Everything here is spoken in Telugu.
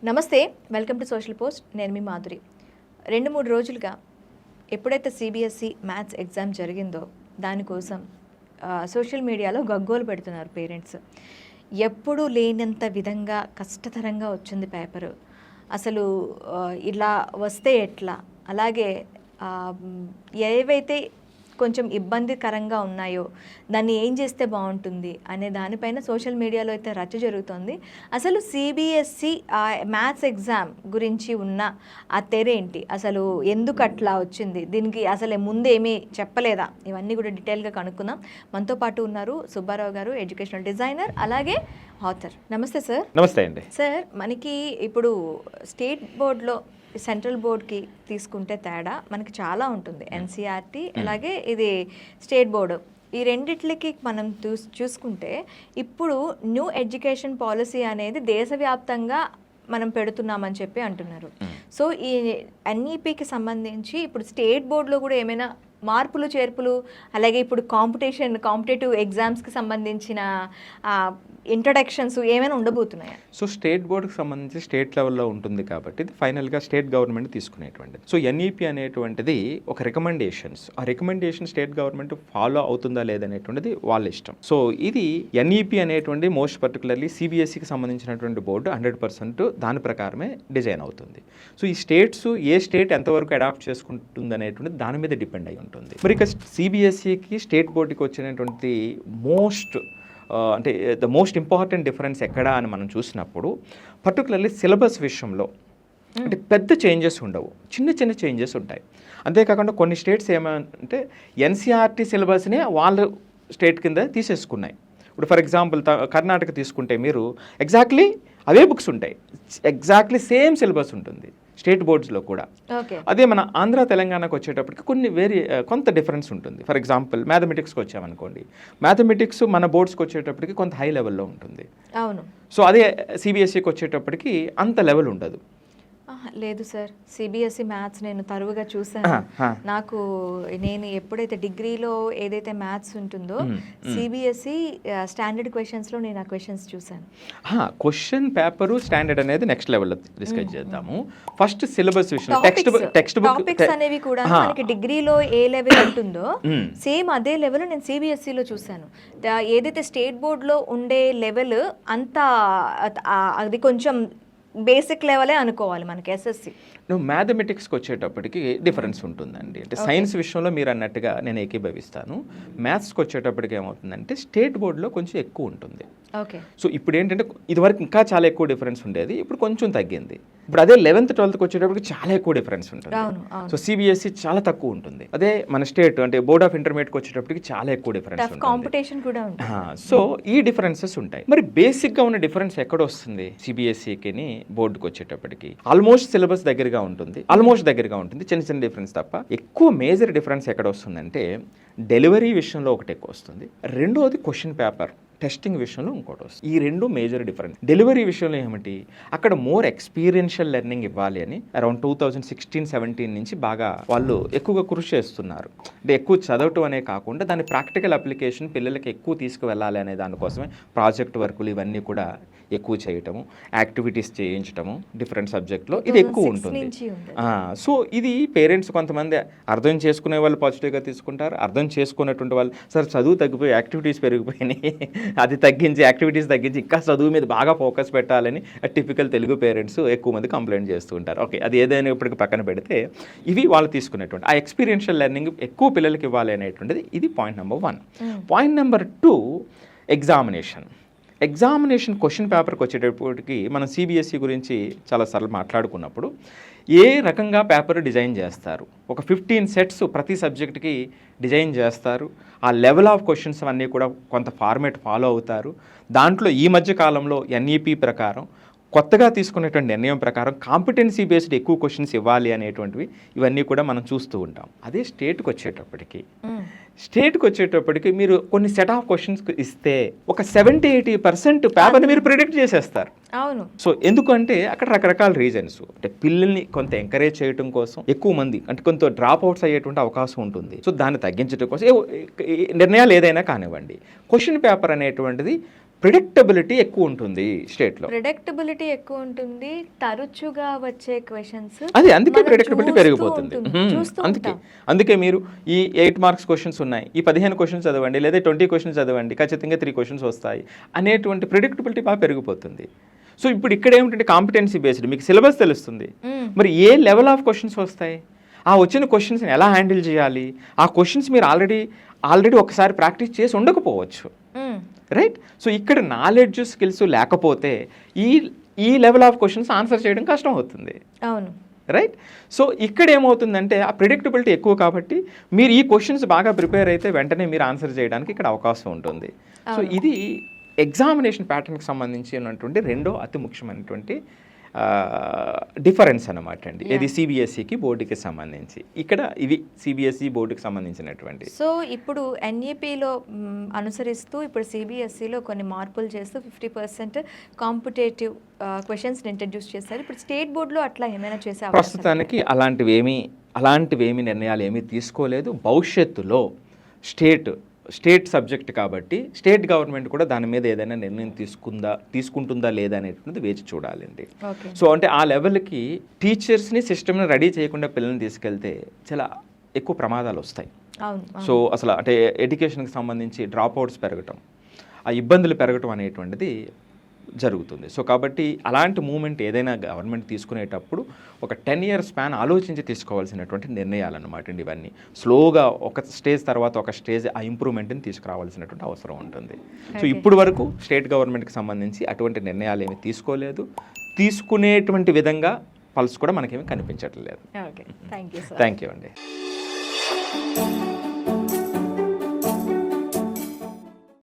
నమస్తే, వెల్కమ్ టు సోషల్ పోస్ట్. నేను మీ మాధురి. 2-3 రోజులుగా ఎప్పుడైతే సిబిఎస్ఈ మ్యాథ్స్ ఎగ్జామ్ జరిగిందో దానికోసం సోషల్ మీడియాలో గగ్గోలు పెడుతున్నారు పేరెంట్స్. ఎప్పుడూ లేనంత విధంగా కష్టతరంగా వచ్చింది పేపరు. అసలు ఇలా వస్తే ఎట్లా, అలాగే ఏవైతే కొంచెం ఇబ్బందికరంగా ఉన్నాయో దాన్ని ఏం చేస్తే బాగుంటుంది అనే దానిపైన సోషల్ మీడియాలో అయితే రచ్చ జరుగుతోంది. అసలు సిబిఎస్ఈ మ్యాథ్స్ ఎగ్జామ్ గురించి ఉన్న ఆ తెరేంటి, అసలు ఎందుకు అట్లా వచ్చింది, దీనికి అసలు ముందు ఏమీ చెప్పలేదా, ఇవన్నీ కూడా డీటెయిల్గా కనుక్కుందాం. మనతో పాటు ఉన్నారు సుబ్బారావు గారు, ఎడ్యుకేషనల్ డిజైనర్, అలాగే ఆథర్. నమస్తే సార్. నమస్తే అండి. సార్, మనకి ఇప్పుడు స్టేట్ బోర్డులో సెంట్రల్ బోర్డ్కి తీసుకుంటే తేడా మనకి చాలా ఉంటుంది. ఎన్సీఆర్టీ అలాగే ఇది స్టేట్ బోర్డు, ఈ రెండిట్లకి మనం చూసుకుంటే ఇప్పుడు న్యూ ఎడ్యుకేషన్ పాలసీ అనేది దేశవ్యాప్తంగా మనం పెడుతున్నామని చెప్పి అంటున్నారు. సో ఈ ఎన్ఈపికి సంబంధించి ఇప్పుడు స్టేట్ బోర్డులో కూడా ఏమైనా మార్పులు చేర్పులు, అలాగే ఇప్పుడు కాంపిటేటివ్ ఎగ్జామ్స్కి సంబంధించిన ఇంట్రడక్షన్స్ ఏమైనా ఉండబోతున్నాయా? సో స్టేట్ బోర్డుకి సంబంధించి స్టేట్ లెవెల్లో ఉంటుంది కాబట్టి ఇది ఫైనల్గా స్టేట్ గవర్నమెంట్ తీసుకునేటువంటిది. సో ఎన్ఈపి అనేటువంటిది ఒక రికమెండేషన్స్, ఆ రికమెండేషన్ స్టేట్ గవర్నమెంట్ ఫాలో అవుతుందా లేదనేటువంటిది వాళ్ళ ఇష్టం. సో ఇది ఎన్ఈపి అనేటువంటి మోస్ట్ పర్టికులర్లీ సిబిఎస్ఈకి సంబంధించినటువంటి బోర్డు 100% దాని ప్రకారమే డిజైన్ అవుతుంది. సో ఈ స్టేట్స్ ఏ స్టేట్ ఎంతవరకు అడాప్ట్ చేసుకుంటుంది అనేటువంటిది దాని మీద డిపెండ్ అయి ఉంటుంది. మరి ఇక సిబిఎస్ఈకి స్టేట్ బోర్డుకి వచ్చినటువంటి ద మోస్ట్ ఇంపార్టెంట్ డిఫరెన్స్ ఎక్కడా అని మనం చూసినప్పుడు పర్టికులర్లీ సిలబస్ విషయంలో అంటే పెద్ద చేంజెస్ ఉండవు, చిన్న చిన్న చేంజెస్ ఉంటాయి. అంతేకాకుండా కొన్ని స్టేట్స్ ఏమంటే ఎన్సీఆర్టీ సిలబస్ని వాళ్ళ స్టేట్ కింద తీసేసుకున్నాయి. ఇప్పుడు ఫర్ ఎగ్జాంపుల్ కర్ణాటక తీసుకుంటే మీరు ఎగ్జాక్ట్లీ అవే బుక్స్ ఉంటాయి, ఎగ్జాక్ట్లీ సేమ్ సిలబస్ ఉంటుంది స్టేట్ బోర్డ్స్లో కూడా. అదే మన ఆంధ్ర తెలంగాణకు వచ్చేటప్పటికి కొంత డిఫరెన్స్ ఉంటుంది. ఫర్ ఎగ్జాంపుల్ మ్యాథమెటిక్స్కి వచ్చామనుకోండి, మ్యాథమెటిక్స్ మన బోర్డ్స్కి వచ్చేటప్పటికి కొంత హై లెవెల్లో ఉంటుంది. అవును. సో అదే సిబిఎస్ఈకి వచ్చేటప్పటికి అంత లెవెల్ ఉండదు. లేదు సార్, సిబిఎస్ఈ మ్యాథ్స్ నేను తరువుగా చూసాను. నేను ఎప్పుడైతే డిగ్రీలో ఏదైతే మ్యాథ్స్ ఉంటుందో సిబిఎస్ఈ స్టాండర్డ్ క్వశ్చన్స్లో నేను ఆ క్వశ్చన్స్ చూసాను. క్వశ్చన్ పేపరు స్టాండర్డ్ అనేది నెక్స్ట్ లెవెల్లో డిస్కస్ చేద్దాము. ఫస్ట్ సిలబస్ విషయం, టెక్స్ట్ టాపిక్స్ అనేవి కూడా మనకి డిగ్రీలో ఏ లెవెల్ ఉంటుందో సేమ్ అదే లెవెల్ నేను సిబిఎస్ఈలో చూసాను. ఏదైతే స్టేట్ బోర్డులో ఉండే లెవెల్ అంతా అది కొంచెం బేసిక్ లెవెలే అనుకోవాలి మనకి. ఎస్ఎస్సి మ్యాథమెటిక్స్కి వచ్చేటప్పటికి డిఫరెన్స్ ఉంటుందండి. అంటే సైన్స్ విషయంలో మీరు అన్నట్టుగా నేను ఏకీభవిస్తాను. మ్యాథ్స్కి వచ్చేటప్పటికి ఏమవుతుందంటే స్టేట్ బోర్డులో కొంచెం ఎక్కువ ఉంటుంది. ఓకే. సో ఇప్పుడు ఏంటంటే ఇదివరకు ఇంకా చాలా ఎక్కువ డిఫరెన్స్ ఉండేది, ఇప్పుడు కొంచెం తగ్గింది. ఇప్పుడు అదే 11th 12th వచ్చేటప్పటికి చాలా ఎక్కువ డిఫరెన్స్ ఉంటుంది. సో సిబిఎస్ఈ చాలా తక్కువ ఉంటుంది. అదే మన స్టేట్ అంటే బోర్డ్ ఆఫ్ ఇంటర్మీడియట్కి వచ్చేటప్పటికి చాలా ఎక్కువ డిఫరెన్స్ ఉంటుంది. కాంపిటీషన్ కూడా ఉంటుంది. సో ఈ డిఫరెన్సెస్ ఉంటాయి. మరి బేసిక్గా ఉన్న డిఫరెన్స్ ఎక్కడ వస్తుంది సిబిఎస్ఈకి బోర్డుకి వచ్చేటప్పటికి? ఆల్మోస్ట్ సిలబస్ దగ్గరగా ఉంటుంది, చిన్న చిన్న డిఫరెన్స్ తప్ప. ఎక్కువ మేజర్ డిఫరెన్స్ ఎక్కడ వస్తుందంటే డెలివరీ విషయంలో ఒకటి ఎక్కువ వస్తుంది, రెండోది క్వశ్చన్ పేపర్ టెస్టింగ్ విషయంలో ఇంకోటి వస్తుంది. ఈ రెండు మేజర్ డిఫరెన్స్. డెలివరీ విషయంలో ఏమిటి, అక్కడ మోర్ ఎక్స్పీరియన్షియల్ లెర్నింగ్ ఇవ్వాలి అని అరౌండ్ 2016-17 నుంచి బాగా వాళ్ళు ఎక్కువగా కృషి చేస్తున్నారు. అంటే ఎక్కువ చదవటం అనే కాకుండా దాని ప్రాక్టికల్ అప్లికేషన్ పిల్లలకి ఎక్కువ తీసుకువెళ్ళాలి అనే దానికోసమే ప్రాజెక్ట్ వర్కులు ఇవన్నీ కూడా ఎక్కువ చేయటము, యాక్టివిటీస్ చేయించటము డిఫరెంట్ సబ్జెక్ట్లో ఇది ఎక్కువ ఉంటుంది. సో ఇది పేరెంట్స్ కొంతమంది అర్థం చేసుకునే వాళ్ళు పాజిటివ్గా తీసుకుంటారు, అర్థం చేసుకునేటువంటి వాళ్ళు సార్ చదువు తగ్గిపోయి యాక్టివిటీస్ పెరిగిపోయినాయి, అది తగ్గించి యాక్టివిటీస్ తగ్గించి ఇంకా చదువు మీద బాగా ఫోకస్ పెట్టాలని టిపికల్ తెలుగు పేరెంట్స్ ఎక్కువ మంది కంప్లైంట్ చేస్తూ ఉంటారు. ఓకే, అది ఏదైనా ఇప్పటికి పక్కన పెడితే ఇవి వాళ్ళు తీసుకునేటువంటి ఆ ఎక్స్పీరియన్షియల్ లెర్నింగ్ ఎక్కువ పిల్లలకి ఇవ్వాలి అనేటువంటిది ఇది point number 1. Point number 2 examination question పేపర్కి వచ్చేటప్పటికి మనం సిబిఎస్ఈ గురించి చాలాసార్లు మాట్లాడుకున్నప్పుడు ఏ రకంగా పేపర్ డిజైన్ చేస్తారు, ఒక 15 సెట్స్ ప్రతి సబ్జెక్ట్కి డిజైన్ చేస్తారు. ఆ లెవెల్ ఆఫ్ క్వశ్చన్స్ అన్నీ కూడా కొంత ఫార్మేట్ ఫాలో అవుతారు. దాంట్లో ఈ మధ్య కాలంలో ఎన్ఈపి ప్రకారం కొత్తగా తీసుకునేటువంటి నిర్ణయం ప్రకారం కాంపిటెన్సీ బేస్డ్ ఎక్కువ క్వశ్చన్స్ ఇవ్వాలి అనేటువంటివి ఇవన్నీ కూడా మనం చూస్తూ ఉంటాం. అదే స్టేట్కి వచ్చేటప్పటికి మీరు కొన్ని సెట్ ఆఫ్ క్వశ్చన్స్ ఇస్తే ఒక 70-80% పేపర్ని మీరు ప్రిడిక్ట్ చేసేస్తారు. అవును. సో ఎందుకంటే అక్కడ రకరకాల రీజన్స్, అంటే పిల్లల్ని కొంత ఎంకరేజ్ చేయడం కోసం ఎక్కువ మంది అంటే కొంత డ్రాప్ అవుట్స్ అయ్యేటువంటి అవకాశం ఉంటుంది. సో దాన్ని తగ్గించడం కోసం నిర్ణయాలు ఏదైనా కానివ్వండి, క్వశ్చన్ పేపర్ అనేటువంటిది ప్రిడిక్టబిలిటీ ఎక్కువ ఉంటుంది స్టేట్లో. ప్రిడిక్టబిలిటీ ఎక్కువ ఉంటుంది, తరచుగా వచ్చే క్వశ్చన్స్ అది అందుకే ప్రిడిక్టబిలిటీ పెరిగిపోతుంది. అందుకే మీరు ఈ 8 మార్క్స్ క్వశ్చన్స్ ఉన్నాయి, ఈ 15 క్వశ్చన్స్ చదవండి లేదా 20 క్వశ్చన్స్ చదవండి, ఖచ్చితంగా 3 క్వశ్చన్స్ వస్తాయి అనేటువంటి ప్రిడిక్టబిలిటీ బాగా పెరిగిపోతుంది. సో ఇప్పుడు ఇక్కడ ఏమిటంటే కాంపిటెన్సీ బేస్డ్, మీకు సిలబస్ తెలుస్తుంది, మరి ఏ లెవెల్ ఆఫ్ క్వశ్చన్స్ వస్తాయి, ఆ వచ్చిన క్వశ్చన్స్ని ఎలా హ్యాండిల్ చేయాలి, ఆ క్వశ్చన్స్ మీరు ఆల్రెడీ ఒకసారి ప్రాక్టీస్ చేసి ఉండకపోవచ్చు, రైట్? సో ఇక్కడ నాలెడ్జ్ స్కిల్స్ లేకపోతే ఈ లెవెల్ ఆఫ్ క్వశ్చన్స్ ఆన్సర్ చేయడం కష్టం అవుతుంది. అవును, రైట్? సో ఇక్కడ ఏమవుతుందంటే ఆ ప్రిడిక్టబిలిటీ ఎక్కువ కాబట్టి మీరు ఈ క్వశ్చన్స్ బాగా ప్రిపేర్ అయితే వెంటనే మీరు ఆన్సర్ చేయడానికి ఇక్కడ అవకాశం ఉంటుంది. సో ఇది ఎగ్జామినేషన్ ప్యాటర్న్కి సంబంధించి ఉన్నటువంటి రెండో అతి ముఖ్యమైనటువంటి డిఫరెన్స్ అనమాట అండి. ఇది సిబిఎస్ఈకి బోర్డుకి సంబంధించి. ఇక్కడ ఇవి సిబిఎస్ఈ బోర్డుకి సంబంధించినటువంటి. సో ఇప్పుడు ఎన్ఈపిలో అనుసరిస్తూ ఇప్పుడు సిబిఎస్ఈలో కొన్ని మార్పులు చేస్తూ 50% కాంపిటేటివ్ క్వశ్చన్స్ ఇంట్రడ్యూస్ చేశారు. ఇప్పుడు స్టేట్ బోర్డులో అట్లా ఏమైనా చేసే ప్రస్తుతానికి అలాంటివేమీ నిర్ణయాలు ఏమీ తీసుకోలేదు. భవిష్యత్తులో స్టేట్ సబ్జెక్ట్ కాబట్టి స్టేట్ గవర్నమెంట్ కూడా దాని మీద ఏదైనా నిర్ణయం తీసుకుంటుందా లేదా అనేటువంటిది వేచి చూడాలండి. సో అంటే ఆ లెవెల్కి టీచర్స్ని సిస్టమ్ని రెడీ చేయకుండా పిల్లల్ని తీసుకెళ్తే చాలా ఎక్కువ ప్రమాదాలు వస్తాయి. సో అసలు అంటే ఎడ్యుకేషన్కి సంబంధించి డ్రాప్ అవుట్స్ పెరగటం, ఆ ఇబ్బందులు పెరగటం అనేటువంటిది జరుగుతుంది. సో కాబట్టి అలాంటి మూమెంట్ ఏదైనా గవర్నమెంట్ తీసుకునేటప్పుడు ఒక 10 year స్పాన్ ఆలోచించి తీసుకోవాల్సినటువంటి నిర్ణయాలు అనమాట అండి ఇవన్నీ. స్లోగా ఒక స్టేజ్ తర్వాత ఒక స్టేజ్ ఆ ఇంప్రూవ్మెంట్ని తీసుకురావాల్సినటువంటి అవసరం ఉంటుంది. సో ఇప్పుడు వరకు స్టేట్ గవర్నమెంట్కి సంబంధించి అటువంటి నిర్ణయాలు ఏమీ తీసుకోలేదు, తీసుకునేటువంటి విధంగా పల్స్ కూడా మనకేమీ కనిపించట్లేదు. థ్యాంక్ యూ అండి.